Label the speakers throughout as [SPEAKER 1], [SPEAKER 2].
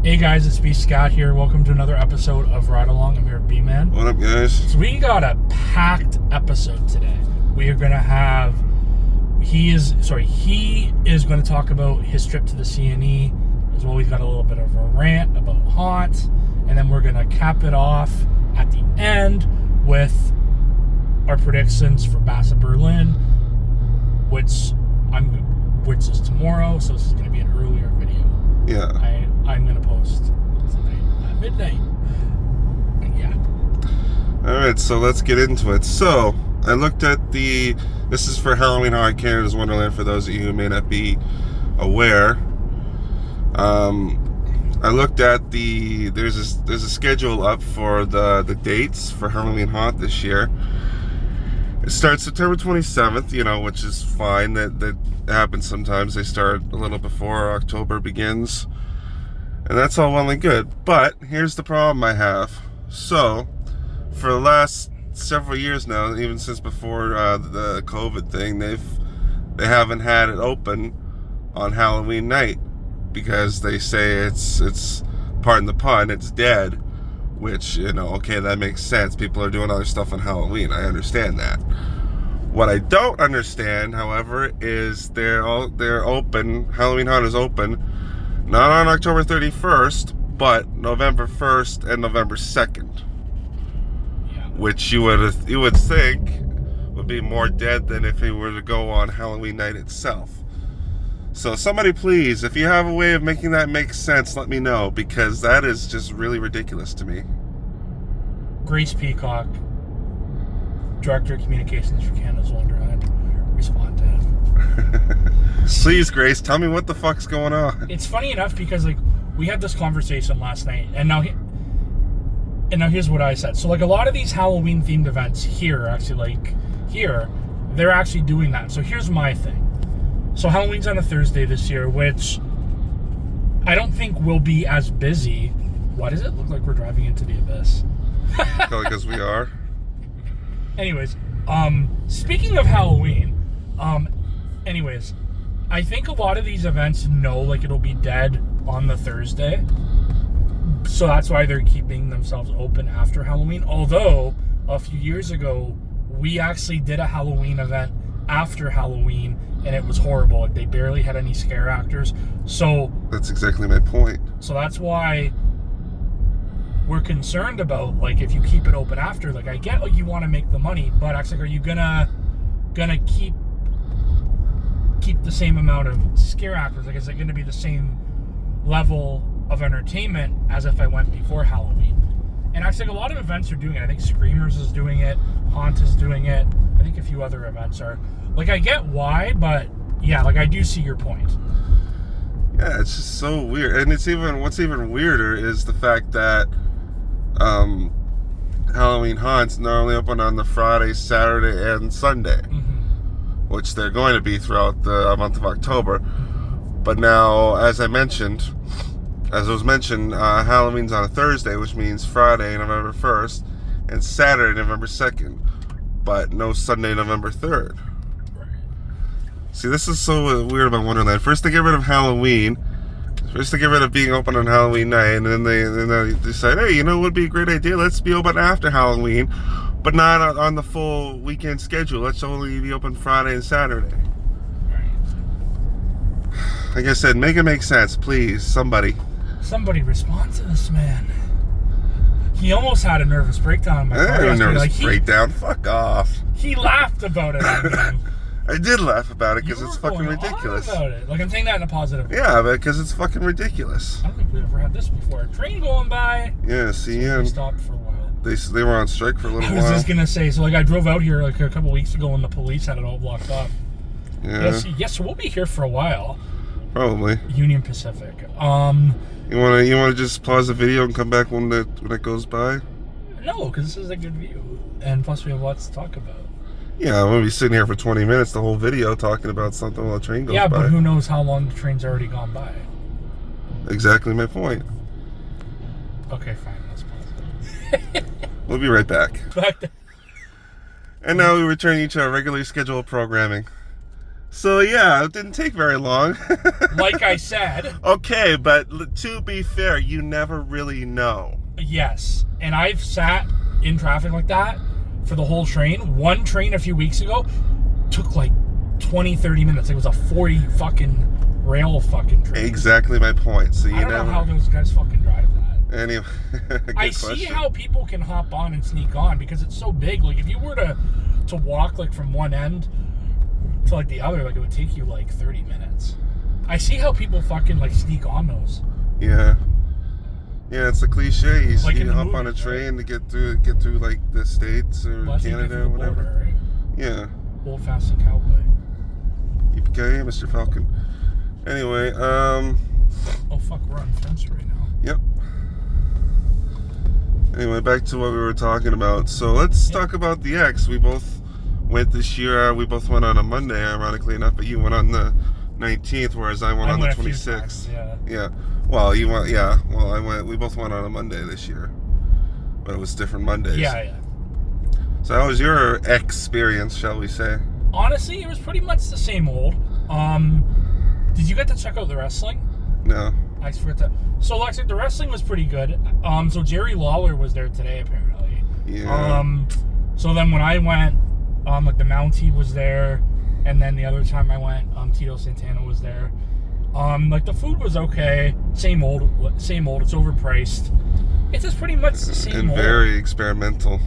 [SPEAKER 1] Hey guys, it's B Scott here. Welcome to another episode of Ride Along. I'm here with B-Man.
[SPEAKER 2] What up, guys?
[SPEAKER 1] So we got a packed episode today. We are going to have... He is going to talk about his trip to the CNE. As well, we've got a little bit of a rant about Rant. And then we're going to cap it off at the end with our predictions for Bassett Berlin, which is tomorrow. So this is going to be an earlier video.
[SPEAKER 2] Yeah.
[SPEAKER 1] I'm going to post tonight at midnight. But yeah.
[SPEAKER 2] Alright, so let's get into it. So, I looked at this is for Halloween Horror Canada's Wonderland, for those of you who may not be aware. I looked at there's a schedule up for the dates for Halloween Haunt this year. It starts September 27th, which is fine. That happens sometimes. They start a little before October begins. And that's all well and good. But here's the problem I have. So, for the last several years now, even since before the COVID thing, they haven't had it open on Halloween night because they say it's pardon the pun, it's dead. Which, okay, that makes sense. People are doing other stuff on Halloween. I understand that. What I don't understand, however, is they're open. Halloween Haunt is open, not on October 31st, but November 1st and November 2nd.
[SPEAKER 1] Yeah.
[SPEAKER 2] Which you would think would be more dead than if it were to go on Halloween night itself. So somebody please, if you have a way of making that make sense, let me know, because that is just really ridiculous to me.
[SPEAKER 1] Grace Peacock, Director of Communications for Canada's Wonderland, respond to him.
[SPEAKER 2] Please, Grace, tell me what the fuck's going on.
[SPEAKER 1] It's funny enough because we had this conversation last night, and now here's what I said. So a lot of these Halloween themed events here, actually they're actually doing that. So here's my thing. So Halloween's on a Thursday this year, which I don't think will be as busy. Why does it look like we're driving into the abyss?
[SPEAKER 2] Because we are.
[SPEAKER 1] Anyways, speaking of Halloween, I think a lot of these events know it'll be dead on the Thursday. So that's why they're keeping themselves open after Halloween. Although, a few years ago, we actually did a Halloween event after Halloween, and it was horrible. They barely had any scare actors. So
[SPEAKER 2] that's exactly my point.
[SPEAKER 1] So that's why we're concerned about if you keep it open after. I get you want to make the money, but actually, are you gonna keep the same amount of scare actors? Is it gonna be the same level of entertainment as if I went before Halloween? And actually, a lot of events are doing it. I think Screamers is doing it. Haunt is doing it. I think a few other events are. I get why, but yeah, I do see your point.
[SPEAKER 2] Yeah, it's just so weird. And what's even weirder is the fact that Halloween Haunt's not only open on the Friday, Saturday, and Sunday, which they're going to be throughout the month of October. But now, as it was mentioned, Halloween's on a Thursday, which means Friday, November 1st, and Saturday, November 2nd, but no Sunday, November 3rd. See, this is so weird about Wonderland. First, they get rid of Halloween. First, they get rid of being open on Halloween night, and then they decide, hey, it would be a great idea. Let's be open after Halloween, but not on the full weekend schedule. Let's only be open Friday and Saturday. Like I said, make it make sense, please. Somebody
[SPEAKER 1] respond to this man. He almost had a nervous breakdown in my car.
[SPEAKER 2] Breakdown? Fuck off.
[SPEAKER 1] He laughed about it.
[SPEAKER 2] I did laugh about it because it's fucking ridiculous.
[SPEAKER 1] About it. I'm saying that in a positive way.
[SPEAKER 2] Yeah, because it's fucking ridiculous.
[SPEAKER 1] I don't think we've ever had this before. A train going by.
[SPEAKER 2] Yeah, CN.
[SPEAKER 1] We stopped for a while.
[SPEAKER 2] They were on strike for a little while.
[SPEAKER 1] I was just gonna say, so I drove out here a couple weeks ago and the police had it all blocked off.
[SPEAKER 2] Yeah.
[SPEAKER 1] Yes, we'll be here for a while.
[SPEAKER 2] Probably.
[SPEAKER 1] Union Pacific.
[SPEAKER 2] You wanna just pause the video and come back when it goes by?
[SPEAKER 1] No, because this is a good view, and plus we have lots to talk about.
[SPEAKER 2] Yeah, I'm gonna be sitting here for 20 minutes, the whole video, talking about something while the train goes by.
[SPEAKER 1] Yeah, but who knows how long the train's already gone by?
[SPEAKER 2] Exactly my point.
[SPEAKER 1] Okay, fine. Let's pause it.
[SPEAKER 2] We'll be right back.
[SPEAKER 1] Back to...
[SPEAKER 2] And now we return you to our regularly scheduled programming. So yeah, it didn't take very long.
[SPEAKER 1] Like I said.
[SPEAKER 2] Okay, but to be fair, you never really know.
[SPEAKER 1] Yes. And I've sat in traffic like that for the whole train. One train a few weeks ago took like 20, 30 minutes. It was a 40 fucking rail fucking train.
[SPEAKER 2] Exactly my point. So
[SPEAKER 1] I don't know how those guys fucking drive that.
[SPEAKER 2] Anyway,
[SPEAKER 1] I see how people can hop on and sneak on because it's so big. Like if you were to walk like from one end to like the other, like it would take you like 30 minutes. I see how people fucking like sneak on those.
[SPEAKER 2] Yeah. Yeah, it's a cliche. You
[SPEAKER 1] Like
[SPEAKER 2] see,
[SPEAKER 1] in the
[SPEAKER 2] hop
[SPEAKER 1] movies,
[SPEAKER 2] on a train
[SPEAKER 1] right?
[SPEAKER 2] to get through like the States or
[SPEAKER 1] Well,
[SPEAKER 2] Canada or whatever.
[SPEAKER 1] Border, right?
[SPEAKER 2] Yeah.
[SPEAKER 1] Old fashioned cowboy.
[SPEAKER 2] Yippee-ki-yay, Mr. Falcon. Anyway,
[SPEAKER 1] Oh fuck, we're on fence right now.
[SPEAKER 2] Yep. Anyway, back to what we were talking about. So let's talk about the X. We both went this year. We both went on a Monday, ironically enough, but you went on the 19th, whereas I went on the 26th. Yeah. Well, you went. Yeah. Well, I went. We both went on a Monday this year, but it was different Mondays.
[SPEAKER 1] Yeah.
[SPEAKER 2] So how was your experience, shall we say?
[SPEAKER 1] Honestly, it was pretty much the same old. Did you get to check out the wrestling?
[SPEAKER 2] No.
[SPEAKER 1] I forgot to. So, Lexi, the wrestling was pretty good. So Jerry Lawler was there today, apparently.
[SPEAKER 2] Yeah.
[SPEAKER 1] So then when I went, like the Mountie was there, and then the other time I went, Tito Santana was there. Like the food was okay. Same old. It's overpriced. It's just pretty much the same
[SPEAKER 2] and
[SPEAKER 1] old.
[SPEAKER 2] very experimental.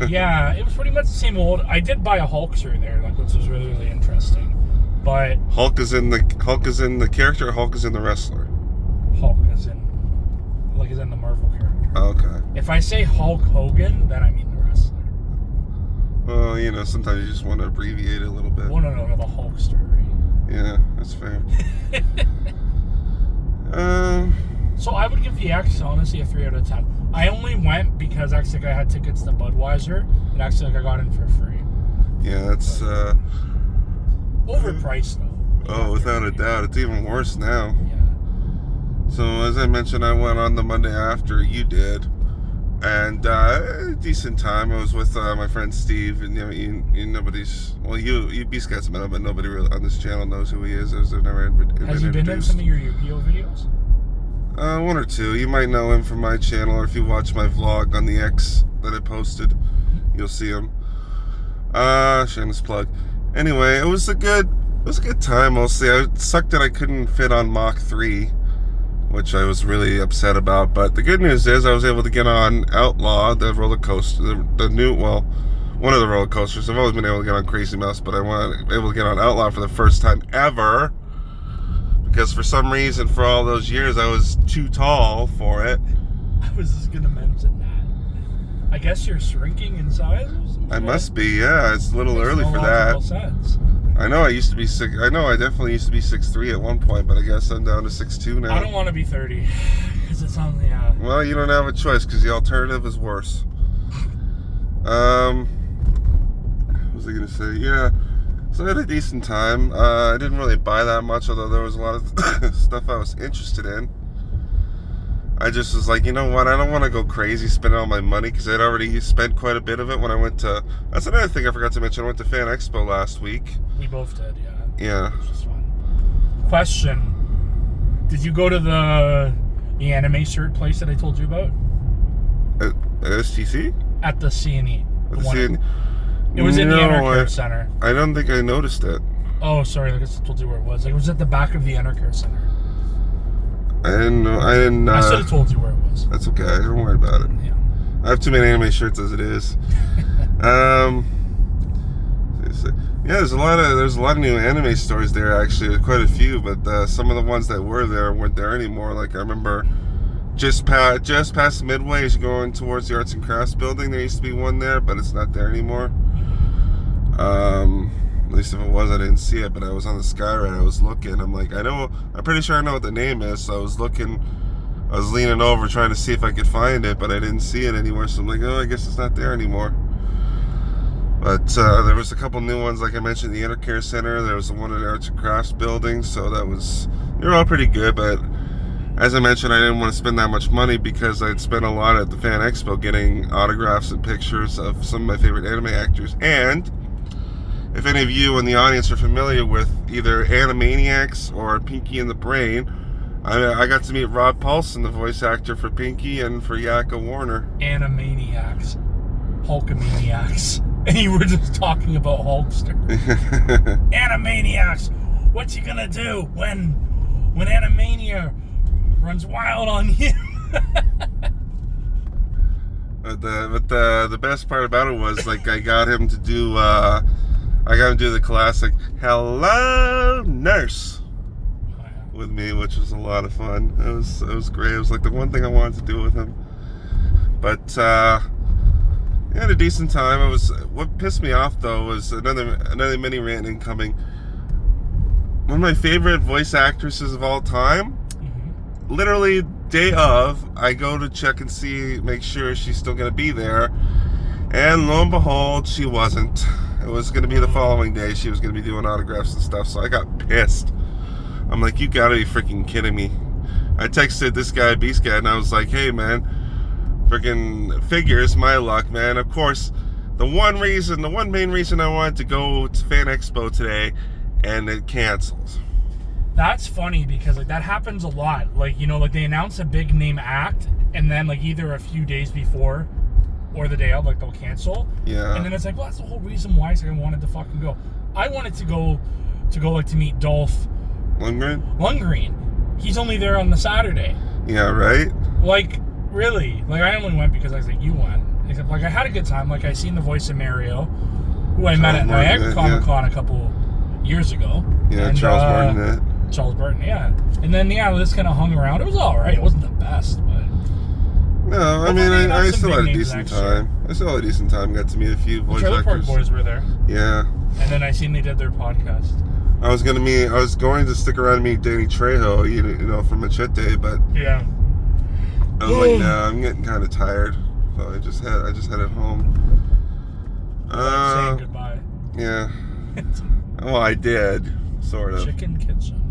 [SPEAKER 1] Yeah, it was pretty much the same old. I did buy a Hulkster there, like, which was really, really interesting. But
[SPEAKER 2] Hulk is in the character, or Hulk is in the wrestler?
[SPEAKER 1] Hulk is in the Marvel character.
[SPEAKER 2] Oh, okay.
[SPEAKER 1] If I say Hulk Hogan, then I mean the wrestler.
[SPEAKER 2] Well, you know, sometimes you just want to abbreviate it a little bit.
[SPEAKER 1] Well, no, the Hulkster, right?
[SPEAKER 2] Yeah, that's fair.
[SPEAKER 1] So I would give the X, honestly, a 3 out of 10. I only went because actually I had tickets to Budweiser, and actually I got in for free.
[SPEAKER 2] Yeah, that's
[SPEAKER 1] overpriced though.
[SPEAKER 2] Oh, without a doubt, it's even worse now.
[SPEAKER 1] Yeah.
[SPEAKER 2] So as I mentioned, I went on the Monday after you did, and decent time. I was with my friend Steve, and you nobody's. Well, you Beast Cat's met him, but nobody really on this channel knows who he is. As they've never been
[SPEAKER 1] Has he been in some of your Yu-Gi-Oh videos?
[SPEAKER 2] One or two. You might know him from my channel, or if you watch my vlog on the X that I posted, you'll see him. Shameless plug. Anyway, it was a good time mostly. It sucked that I couldn't fit on Mach 3, which I was really upset about. But the good news is I was able to get on Outlaw, the roller coaster, one of the roller coasters. I've always been able to get on Crazy Mouse, but I was able to get on Outlaw for the first time ever. Because for some reason, for all those years, I was too tall for it.
[SPEAKER 1] I was just going to mention that. I guess you're shrinking in size or something?
[SPEAKER 2] I must be, yeah. It's a little early for that.
[SPEAKER 1] Sense.
[SPEAKER 2] I know I used to be I definitely used to be 6'3" at one point, but I guess I'm down to 6'2" now.
[SPEAKER 1] I don't want to be 30. Because it sounds, yeah.
[SPEAKER 2] Well, you don't have a choice, because the alternative is worse. What was I going to say? Yeah. So I had a decent time. I didn't really buy that much, although there was a lot of stuff I was interested in. I just was like, you know what, I don't want to go crazy spending all my money, because I'd already spent quite a bit of it when I went to... That's another thing I forgot to mention. I went to Fan Expo last week.
[SPEAKER 1] We both did, yeah.
[SPEAKER 2] Yeah.
[SPEAKER 1] Which was fun. Question. Did you go to the anime shirt place that I told you about?
[SPEAKER 2] At STC?
[SPEAKER 1] At the CNE.
[SPEAKER 2] At the CNE?
[SPEAKER 1] It was in the Intercare Center.
[SPEAKER 2] I don't think I noticed it.
[SPEAKER 1] Oh, sorry. I guess I told you where it was. It was at the back of the Intercare Center.
[SPEAKER 2] I didn't know. I
[SPEAKER 1] should have told you where it was.
[SPEAKER 2] That's okay. Don't worry about it.
[SPEAKER 1] Yeah.
[SPEAKER 2] I have too many anime shirts as it is. Yeah, there's a lot of new anime stores there. Actually, quite a few. But some of the ones that were there weren't there anymore. Like I remember, just past Midway, as you're going towards the Arts and Crafts building, there used to be one there, but it's not there anymore. At least if it was, I didn't see it, but I was on the Skyride, I was looking, I'm pretty sure I know what the name is, so I was leaning over trying to see if I could find it, but I didn't see it anywhere, so I'm like, oh, I guess it's not there anymore. But there was a couple new ones, like I mentioned, the Intercare Center, there was the one at the Arts and Crafts building, so they were all pretty good, but as I mentioned, I didn't want to spend that much money because I'd spent a lot at the Fan Expo getting autographs and pictures of some of my favorite anime actors, and if any of you in the audience are familiar with either Animaniacs or Pinky and the Brain, I got to meet Rob Paulson, the voice actor for Pinky and for Yakko Warner.
[SPEAKER 1] Animaniacs. Hulkamaniacs. And you were just talking about Hulkster. Animaniacs! What's he gonna do when Animania runs wild on you?
[SPEAKER 2] But the best part about it was, like, I got him to do the classic "Hello, Nurse" with me, which was a lot of fun. It was great. It was like the one thing I wanted to do with him. But we had a decent time. What pissed me off though was another mini rant incoming. One of my favorite voice actresses of all time. Mm-hmm. Literally day of, I go to check and make sure she's still gonna be there, and lo and behold, she wasn't. It was gonna be the following day. She was gonna be doing autographs and stuff. So I got pissed. I'm like, you gotta be freaking kidding me. I texted this guy, Beast Guy, and I was like, hey man, freaking figures, my luck, man. Of course, the one main reason I wanted to go to Fan Expo today, and it cancels.
[SPEAKER 1] That's funny because, like, that happens a lot. Like, you know, like, they announce a big name act, and then, like, either a few days before or the day of, like, they'll cancel.
[SPEAKER 2] Yeah.
[SPEAKER 1] And then it's like, well, that's the whole reason why I wanted to fucking go. I wanted to go like, to meet Dolph Lundgren. He's only there on the Saturday.
[SPEAKER 2] Yeah, right?
[SPEAKER 1] Like, really? Like, I only went because I was like, you went. Except, like, I had a good time. Like, I seen the voice of Mario, who I met at Niagara Comic Con a couple years ago.
[SPEAKER 2] Yeah, and, Charles Martinet.
[SPEAKER 1] Charles Burton, yeah. And then, yeah, we just kind of hung around. It was all right. It wasn't the best, but...
[SPEAKER 2] No, I mean, I still had a decent time. I still had a decent time. Got to meet a few voice actors.
[SPEAKER 1] The Trailer Park Boys were there.
[SPEAKER 2] Yeah.
[SPEAKER 1] And then I seen they did their podcast.
[SPEAKER 2] I was going to stick around and meet Danny Trejo, you know, from Machete, but...
[SPEAKER 1] Yeah.
[SPEAKER 2] I was like, no, I'm getting kind of tired. So I just headed home.
[SPEAKER 1] Saying goodbye.
[SPEAKER 2] Yeah. Well, I did. Sort of.
[SPEAKER 1] Chicken Kitchen.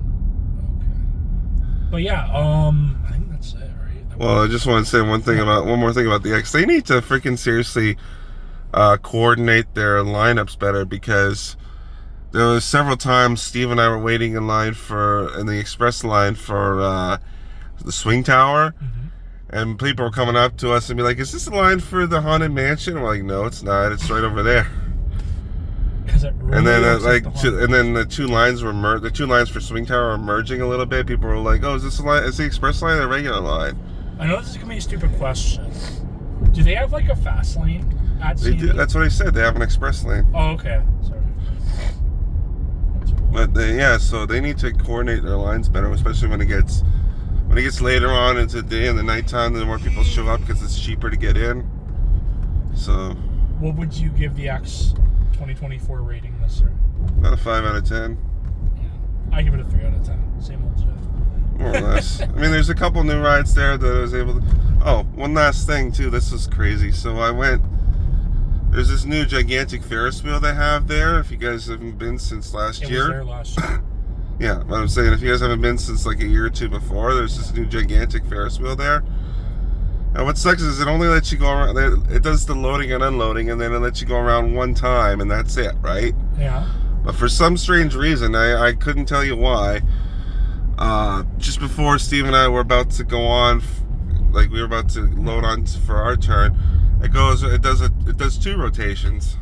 [SPEAKER 1] Okay. But yeah, I think that's it, right?
[SPEAKER 2] Well, I just want to say one more thing about the X. They need to freaking seriously coordinate their lineups better, because there was several times Steve and I were waiting in the express line for the Swing Tower, and people were coming up to us and be like, "Is this the line for the Haunted Mansion?" And we're like, "No, it's not. It's right over there."
[SPEAKER 1] Really,
[SPEAKER 2] and then the two lines the two lines for Swing Tower are merging a little bit. People were like, "Oh, is this the line? Is the express line or the regular line?"
[SPEAKER 1] I know this is gonna be a stupid question. Do they have like a fast lane at CNE?
[SPEAKER 2] They do. That's what I said. They have an express lane.
[SPEAKER 1] Oh, okay. Sorry.
[SPEAKER 2] But so they need to coordinate their lines better, especially when it gets later on into the day and the nighttime. The more people show up because it's cheaper to get in. So.
[SPEAKER 1] What would you give the X 2024 rating this year?
[SPEAKER 2] About a 5 out of 10.
[SPEAKER 1] Yeah, I give it a 3 out of 10. Same old shit.
[SPEAKER 2] More or less. I mean, there's a couple new rides there that I was able to... Oh, one last thing, too. This is crazy. So I went... There's this new gigantic Ferris wheel they have there. If you guys haven't been since last year.
[SPEAKER 1] It was there last year.
[SPEAKER 2] Yeah, but I'm saying if you guys haven't been since like a year or two before, there's this new gigantic Ferris wheel there. And what sucks is it only lets you go around... It does the loading and unloading, and then it lets you go around one time, and that's it, right?
[SPEAKER 1] Yeah.
[SPEAKER 2] But for some strange reason, I couldn't tell you why, just before Steve and I were about to go on, like we were about to load on for our turn, it does 2 rotations,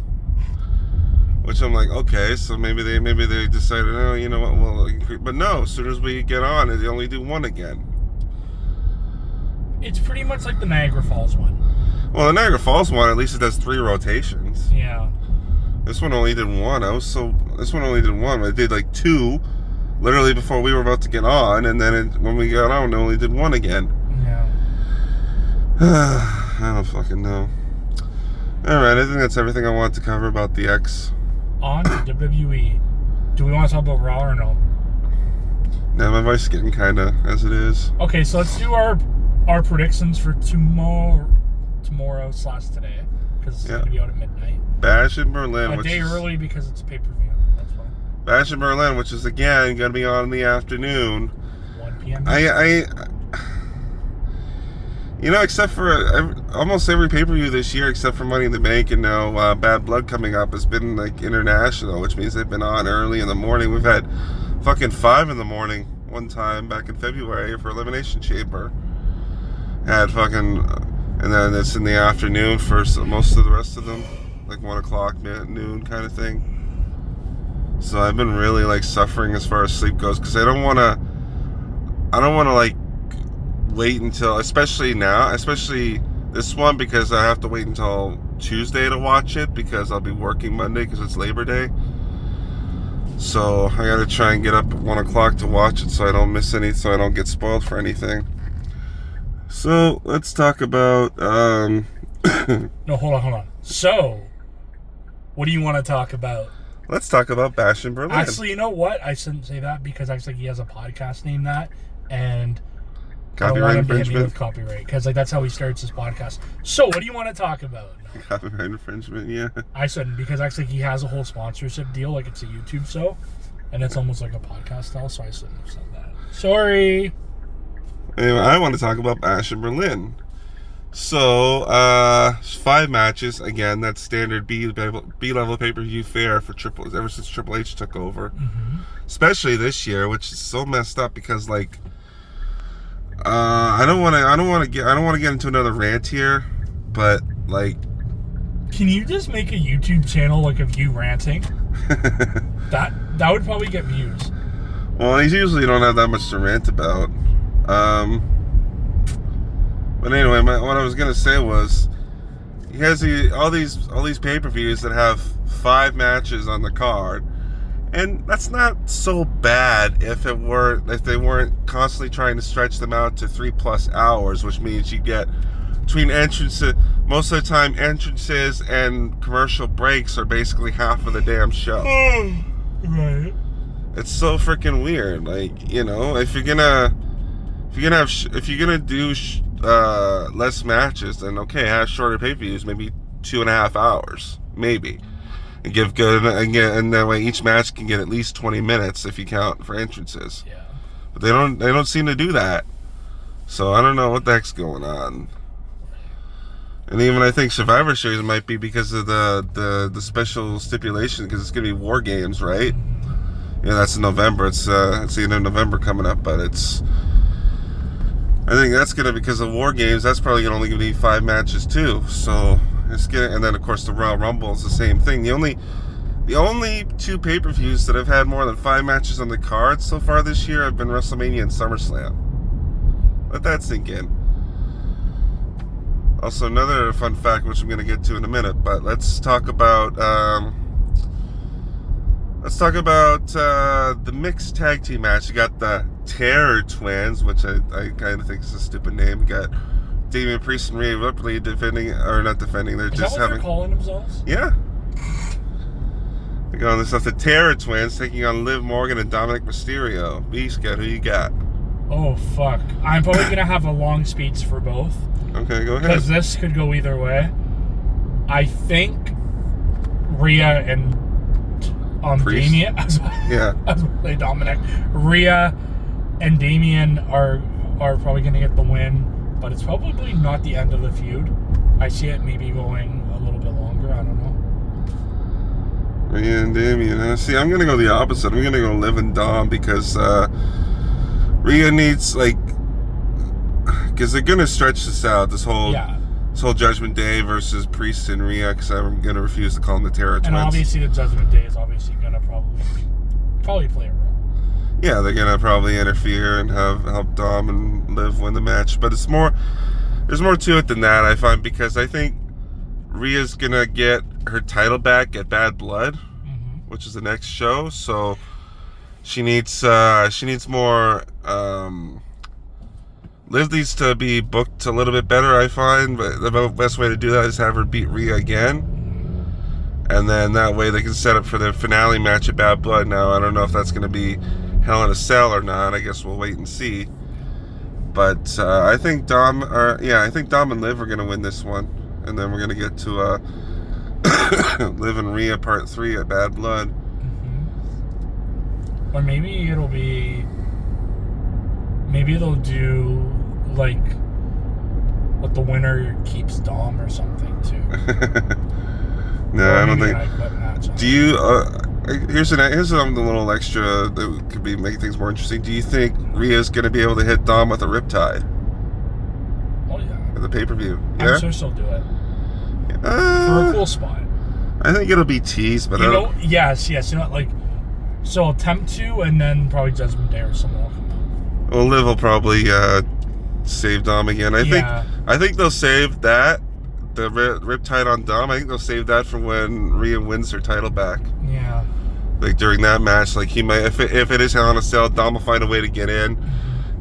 [SPEAKER 2] which I'm like, okay, so maybe they decided, oh, you know what, well, but no, as soon as we get on, they only do 1 again.
[SPEAKER 1] It's pretty much like the Niagara Falls one.
[SPEAKER 2] Well, the Niagara Falls one, at least it does 3 rotations.
[SPEAKER 1] Yeah.
[SPEAKER 2] This one only did 1. This one only did 1. It did like 2, literally before we were about to get on, and then when we got on, it only did 1 again.
[SPEAKER 1] Yeah.
[SPEAKER 2] I don't fucking know. Alright, I think that's everything I want to cover about the X.
[SPEAKER 1] On to WWE. Do we want to talk about Raw or no?
[SPEAKER 2] Yeah, my voice is getting kinda as it is.
[SPEAKER 1] Okay, so let's do our predictions for tomorrow / today, because it's going to be out at midnight.
[SPEAKER 2] Bash in Berlin,
[SPEAKER 1] a day early because it's pay-per-view. That's fine.
[SPEAKER 2] Bash in Berlin, which is again going to be on in the afternoon.
[SPEAKER 1] 1 p.m.
[SPEAKER 2] You know, except for almost every pay-per-view this year, except for Money in the Bank and now Bad Blood coming up, has been like international, which means they've been on early in the morning. We've had fucking 5 in the morning one time back in February for Elimination Chamber. Had fucking, and then it's in the afternoon for most of the rest of them, like 1 o'clock, noon kind of thing. So I've been really like suffering as far as sleep goes because I don't want to like wait until, especially this one, because I have to wait until Tuesday to watch it because I'll be working Monday because it's Labor Day. So I gotta try and get up at 1 o'clock to watch it so I don't miss any, so I don't get spoiled for anything. So let's talk about
[SPEAKER 1] No, hold on. So what do you want to talk about?
[SPEAKER 2] Let's talk about Bash in Berlin.
[SPEAKER 1] Actually, you know what? I shouldn't say that because actually he has a podcast named that, and I don't want him to hit me with copyright because like that's how he starts his podcast. So what do you want to talk about? No.
[SPEAKER 2] Copyright infringement, yeah.
[SPEAKER 1] I shouldn't because actually he has a whole sponsorship deal, like it's a YouTube show, and it's almost like a podcast style. So I shouldn't have said that. Sorry.
[SPEAKER 2] Anyway, I want to talk about Bash in Berlin. So 5 matches again. That's standard B level pay-per-view fare for ever since Triple H took over.
[SPEAKER 1] Mm-hmm.
[SPEAKER 2] Especially this year, which is so messed up because like. I don't want to get into another rant here, but like,
[SPEAKER 1] can you just make a YouTube channel like of you ranting? that would probably get views.
[SPEAKER 2] Well, I usually don't have that much to rant about. But anyway, what I was gonna say was, he has all these pay-per-views that have 5 matches on the card. And that's not so bad if they weren't constantly trying to stretch them out to 3+ hours, which means you get between entrances. Most of the time, entrances and commercial breaks are basically half of the damn show.
[SPEAKER 1] Right.
[SPEAKER 2] It's so freaking weird. Like, you know, if you're gonna do less matches, then okay, have shorter pay-per-views, maybe 2.5 hours, maybe. And give good, and that way each match can get at least 20 minutes if you count for entrances.
[SPEAKER 1] Yeah.
[SPEAKER 2] But they don't seem to do that. So I don't know what the heck's going on. And even I think Survivor Series might be because of the special stipulation, because it's gonna be War Games, right? Yeah, that's in November. It's the end of November coming up, but I think that's gonna, because of War Games, that's probably gonna only be 5 matches too. So. And then of course the Royal Rumble is the same thing. The only 2 pay-per-views that have had more than 5 matches on the card so far this year have been WrestleMania and SummerSlam. Let that sink in. Also, another fun fact, which I'm going to get to in a minute, but let's talk about the mixed tag team match. You got the Terror Twins, which I kind of think is a stupid name. You got Damian Priest and Rhea Ripley defending, or not defending, they're just having...
[SPEAKER 1] Is that what they're calling themselves?
[SPEAKER 2] Yeah. They're going this stuff. The Terror Twins taking on Liv Morgan and Dominic Mysterio. B-Scout, who you got?
[SPEAKER 1] Oh, fuck. I'm probably going to have a long speech for both.
[SPEAKER 2] Okay, go ahead.
[SPEAKER 1] Because this could go either way. I think Rhea and Damian...
[SPEAKER 2] Yeah.
[SPEAKER 1] I was going to say Dominic. Rhea and Damian are probably going to get the win. But it's probably not the end of the feud. I see it maybe going a little bit longer. I don't know.
[SPEAKER 2] Rhea and Damian. See, I'm going to go the opposite. I'm going to go Liv and Dom because Rhea needs, like... Because they're going to stretch this out, this whole Judgment Day versus Priest and Rhea, because I'm going to refuse to call them the Terror Twins.
[SPEAKER 1] And obviously the Judgment Day is obviously going to probably play a role.
[SPEAKER 2] Yeah, they're gonna probably interfere and help Dom and Liv win the match. But there's more to it than that, I find, because I think Rhea's gonna get her title back at Bad Blood, which is the next show. So she needs more. Liv needs to be booked a little bit better, I find. But the best way to do that is have her beat Rhea again. And then that way they can set up for the finale match at Bad Blood. Now, I don't know if that's going to be Hell in a Cell or not. I guess we'll wait and see. But I think Dom and Liv are going to win this one. And then we're going to get to Liv and Rhea Part 3 at Bad Blood.
[SPEAKER 1] Or maybe they'll do like But the winner keeps Dom or something too.
[SPEAKER 2] No, I don't think.
[SPEAKER 1] Match
[SPEAKER 2] Do you? Here's something a little extra that could make things more interesting. Do you think Rhea's gonna be able to hit Dom with a riptide?
[SPEAKER 1] Oh yeah.
[SPEAKER 2] At the pay-per-view. Yeah.
[SPEAKER 1] I'm sure she'll do it. For a cool spot.
[SPEAKER 2] I think it'll be teased, but
[SPEAKER 1] yes. Like she'll attempt to, and then probably Judgment Day or someone will come out.
[SPEAKER 2] Well, Liv will probably save Dom again. I think they'll save that. The riptide on Dom, I think they'll save that for when Rhea wins her title back.
[SPEAKER 1] Yeah.
[SPEAKER 2] Like during that match, like he might, if it is Hell in a Cell, Dom will find a way to get in,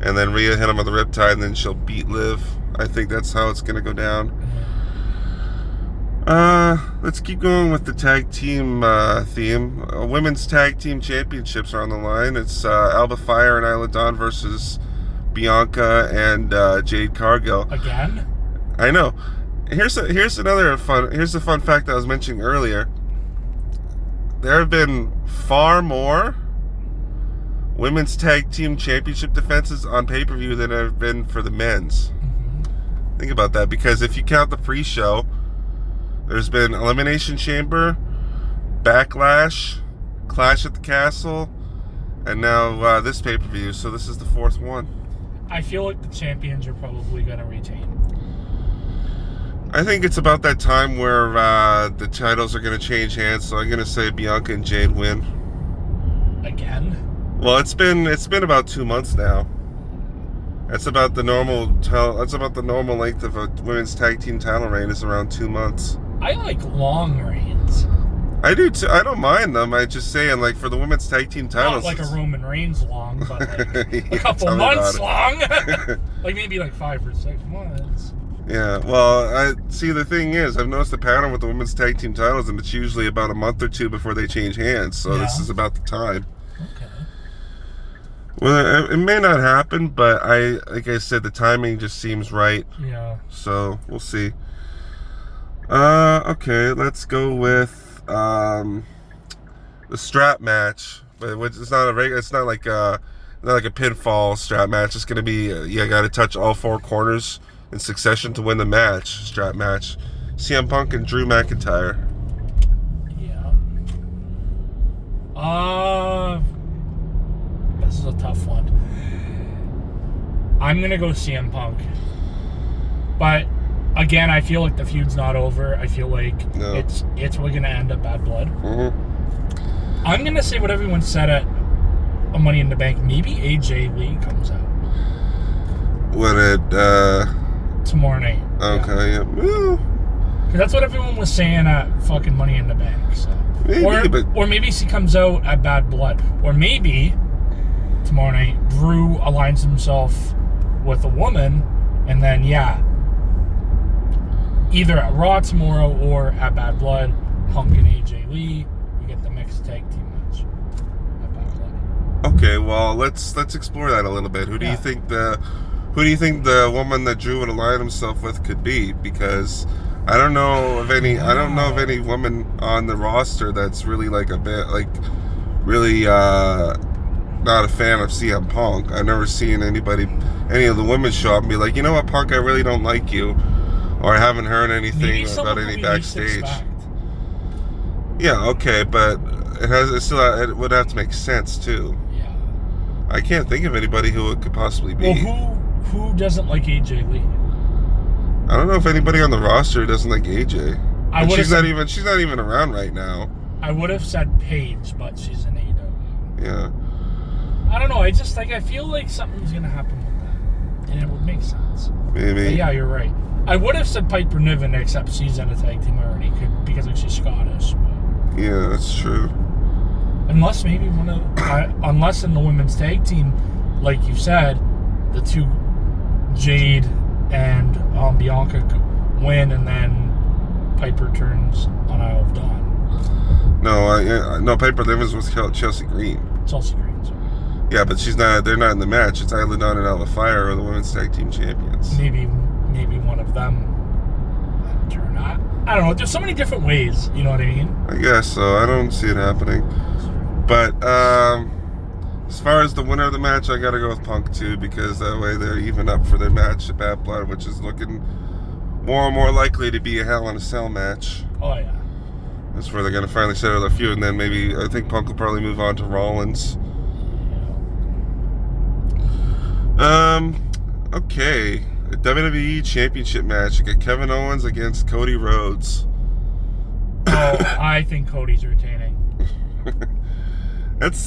[SPEAKER 2] and then Rhea hit him with the riptide, and then she'll beat Liv. I think that's how it's gonna go down. Let's keep going with the tag team theme. Women's tag team championships are on the line. It's Alba Fire and Isla Dawn versus Bianca and Jade Cargill.
[SPEAKER 1] Again?
[SPEAKER 2] I know. Here's the fun fact that I was mentioning earlier. There have been far more women's tag team championship defenses on pay-per-view than there have been for the men's. Think about that, because if you count the pre-show, there's been Elimination Chamber, Backlash, Clash at the Castle, and now this pay-per-view. So this is the fourth one.
[SPEAKER 1] I feel like the champions are probably going to retain.
[SPEAKER 2] I think it's about that time where the titles are going to change hands. So I'm going to say Bianca and Jade win.
[SPEAKER 1] Again?
[SPEAKER 2] Well, it's been about 2 months now. That's about the normal. That's about the normal length of a women's tag team title reign, is around 2 months.
[SPEAKER 1] I like long reigns.
[SPEAKER 2] I do too. I don't mind them. I just saying, like, for the women's tag team titles,
[SPEAKER 1] not like a Roman Reigns long, but like
[SPEAKER 2] yeah,
[SPEAKER 1] a couple months long. Like maybe like 5 or 6 months.
[SPEAKER 2] Yeah, well, I see. The thing is, I've noticed the pattern with the women's tag team titles, and it's usually about a month or two before they change hands. So this is about the time.
[SPEAKER 1] Okay.
[SPEAKER 2] Well, it may not happen, but like I said, the timing just seems right.
[SPEAKER 1] Yeah.
[SPEAKER 2] So we'll see. Okay, let's go with the strap match, but it's not it's not like a pinfall strap match. It's gonna be you got to touch all 4 corners in succession to win the match. Strap match. CM Punk and Drew McIntyre.
[SPEAKER 1] Yeah. This is a tough one. I'm gonna go CM Punk, but again, I feel like the feud's not over. I feel like it's really gonna end up Bad Blood. I'm gonna say what everyone said at a Money in the Bank. Maybe AJ Lee comes out.
[SPEAKER 2] When it
[SPEAKER 1] tomorrow night.
[SPEAKER 2] Okay, yeah. Well,
[SPEAKER 1] that's what everyone was saying at fucking Money in the Bank. So.
[SPEAKER 2] Maybe,
[SPEAKER 1] or maybe she comes out at Bad Blood. Or maybe tomorrow night Drew aligns himself with a woman, and then either at Raw tomorrow or at Bad Blood, Punk and AJ Lee, you get the mixed tag team match at Bad Blood.
[SPEAKER 2] Okay, well let's explore that a little bit. Who do you think the woman that Drew would align himself with could be? Because I don't know of any woman on the roster that's really like a bit like really not a fan of CM Punk. I've never seen any of the women show up and be like, you know what, Punk, I really don't like you, or I haven't heard anything about any backstage. Yeah, okay, but it would have to make sense too.
[SPEAKER 1] Yeah.
[SPEAKER 2] I can't think of anybody who it could possibly be.
[SPEAKER 1] Well, who doesn't like AJ Lee?
[SPEAKER 2] I don't know if anybody on the roster doesn't like AJ. She's not even around right now.
[SPEAKER 1] I would have said Paige, but she's an AEW.
[SPEAKER 2] Yeah.
[SPEAKER 1] I don't know. I feel like something's gonna happen with that, and it would make sense.
[SPEAKER 2] Maybe.
[SPEAKER 1] But yeah, you're right. I would have said Piper Niven, except she's in a tag team already, because like she's Scottish. But
[SPEAKER 2] yeah, that's true.
[SPEAKER 1] Unless maybe unless in the women's tag team, like you said, the two Jade and Bianca win, and then Piper turns on Isle of Dawn.
[SPEAKER 2] No, Piper Niven's with Chelsea Green.
[SPEAKER 1] Chelsea Green, sorry.
[SPEAKER 2] Yeah, but they're not in the match. It's Isla Dawn and Alba Fire are the women's tag team champions.
[SPEAKER 1] Maybe one of them turn. I don't know. There's so many different ways. You know what I mean?
[SPEAKER 2] I guess so. I don't see it happening. But as far as the winner of the match, I got to go with Punk too, because that way they're even up for their match at Bad Blood, which is looking more and more likely to be a Hell in a Cell match.
[SPEAKER 1] Oh yeah.
[SPEAKER 2] That's where they're going to finally settle their feud, and then maybe I think Punk will probably move on to Rollins. Okay, a WWE Championship match. You got Kevin Owens against Cody Rhodes.
[SPEAKER 1] Oh, I think Cody's retaining.
[SPEAKER 2] That's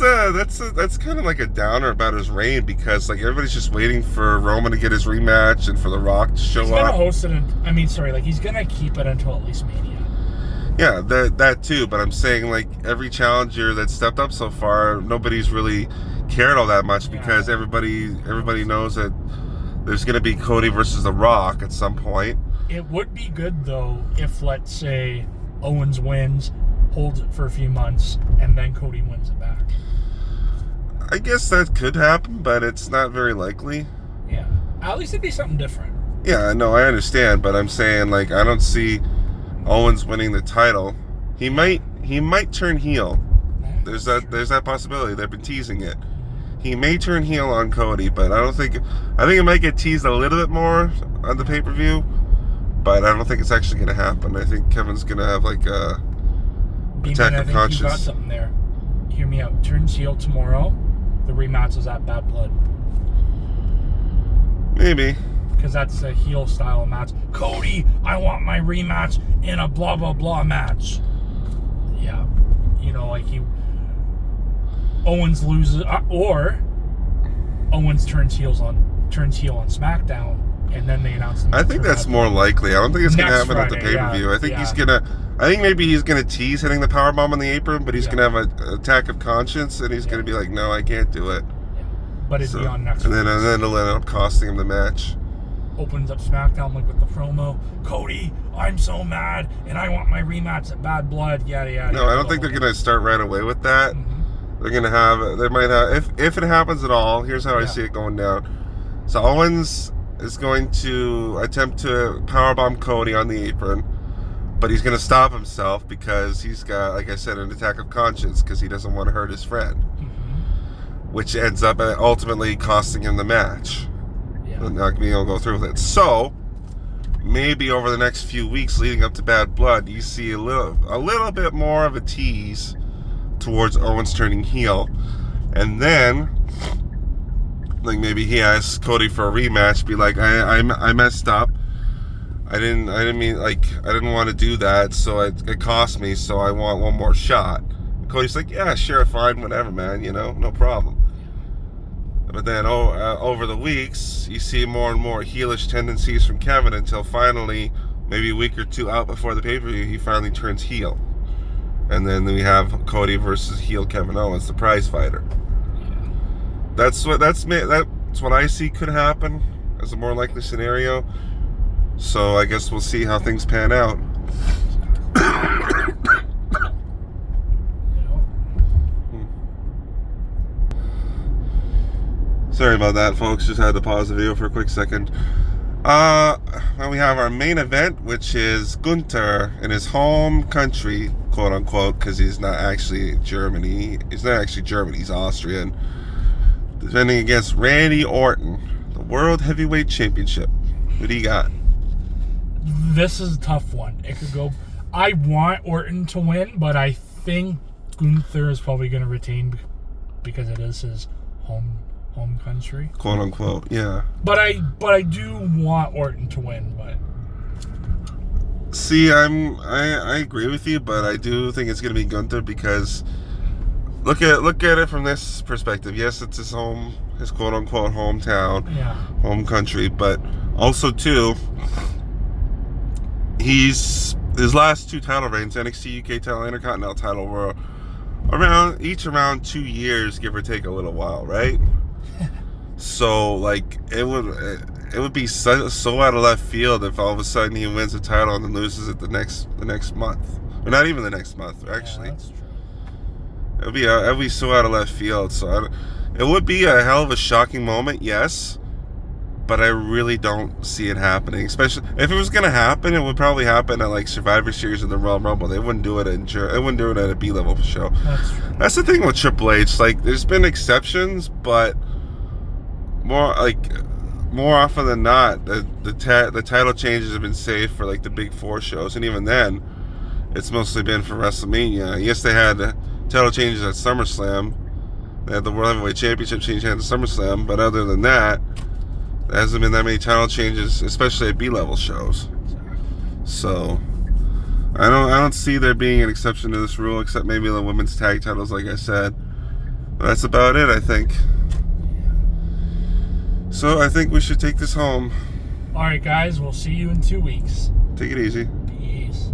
[SPEAKER 2] kind of like a downer about his reign, because like everybody's just waiting for Roman to get his rematch and for The Rock to show up.
[SPEAKER 1] He's gonna host it. He's gonna keep it until at least Mania.
[SPEAKER 2] Yeah, that too. But I'm saying, like, every challenger that's stepped up so far, nobody's really cared all that much, because everybody knows that there's gonna be Cody versus The Rock at some point.
[SPEAKER 1] It would be good though if, let's say, Owens wins, holds it for a few months, and then Cody wins it back.
[SPEAKER 2] I guess that could happen, but it's not very likely.
[SPEAKER 1] Yeah, at least it'd be something different.
[SPEAKER 2] Yeah, no, I understand, but I'm saying, like, I don't see Owens winning the title. He might turn heel. There's that possibility. They've been teasing it. He may turn heel on Cody, but I think it might get teased a little bit more on the pay-per-view, but I don't think it's actually going to happen. I think Kevin's going to have like a attack of conscience.
[SPEAKER 1] You got something there. Hear me out. Turns heel tomorrow. The rematch is at Bad Blood.
[SPEAKER 2] Maybe.
[SPEAKER 1] Because that's a heel style match. Cody, I want my rematch in a blah blah blah match. Yeah, Owens loses, or Owens turns heel on SmackDown, and then they announce the match.
[SPEAKER 2] I think that's more likely. I don't think it's going to happen at the pay-per-view. I think I think maybe he's going to tease hitting the powerbomb on the apron, but he's going to have an attack of conscience, and he's going to be like, no, I can't do it.
[SPEAKER 1] Yeah. But it'd be on next
[SPEAKER 2] week. And then it'll end up costing him the match.
[SPEAKER 1] Opens up SmackDown like with the promo. Cody, I'm so mad, and I want my rematch at Bad Blood. Yada yada.
[SPEAKER 2] No, I don't think they're going to start right away with that. Mm-hmm. They might have, if it happens at all, here's how I see it going down. So Owens is going to attempt to powerbomb Cody on the apron, but he's going to stop himself because he's got, like I said, an attack of conscience, because he doesn't want to hurt his friend, which ends up ultimately costing him the match. Yeah. Not being able to go through with it. So maybe over the next few weeks leading up to Bad Blood, you see a little bit more of a tease towards Owens turning heel, and then like maybe he asks Cody for a rematch, be like, I messed up, I didn't want to do that, so it cost me, so I want one more shot. And Cody's like, yeah, sure, fine, whatever, man, no problem. But then over the weeks, you see more and more heelish tendencies from Kevin, until finally, maybe a week or two out before the pay-per-view, he finally turns heel. And then we have Cody versus heel Kevin Owens, the prize fighter. Yeah. That's what I see could happen as a more likely scenario. So I guess we'll see how things pan out. Sorry about that, folks. Just had to pause the video for a quick second. Now we have our main event, which is Gunther in his home country, quote unquote, because he's not actually Germany. He's not actually German. He's Austrian. Defending against Randy Orton, the World Heavyweight Championship. What do you got?
[SPEAKER 1] This is a tough one. It could go. I want Orton to win, but I think Gunther is probably going to retain because it is his home country,
[SPEAKER 2] quote unquote. Yeah.
[SPEAKER 1] But I do want Orton to win. But
[SPEAKER 2] see, I agree with you, but I do think it's going to be Gunther, because look at it from this perspective. Yes, it's his quote unquote hometown, home country, but also too, his last two title reigns, NXT UK title, Intercontinental title, were around 2 years, give or take a little while, right? So like it would be so out of left field if all of a sudden he wins the title and then loses it the next month, or not even the next month, actually. Yeah, that's true. It'd be so out of left field. So it would be a hell of a shocking moment, yes, but I really don't see it happening. Especially if it was gonna happen, it would probably happen at like Survivor Series or the Royal Rumble. They wouldn't do it at a B-level show.
[SPEAKER 1] That's true.
[SPEAKER 2] That's the thing with Triple H. Like, there's been exceptions, but more more often than not, the title changes have been saved for like the big four shows, and even then, it's mostly been for WrestleMania. Yes, they had title changes at SummerSlam. They had the World Heavyweight Championship change at SummerSlam, but other than that, there hasn't been that many title changes, especially at B-level shows. So I don't see there being an exception to this rule, except maybe the women's tag titles, like I said. But that's about it, I think. So I think we should take this home.
[SPEAKER 1] All right, guys. We'll see you in 2 weeks.
[SPEAKER 2] Take it easy.
[SPEAKER 1] Peace.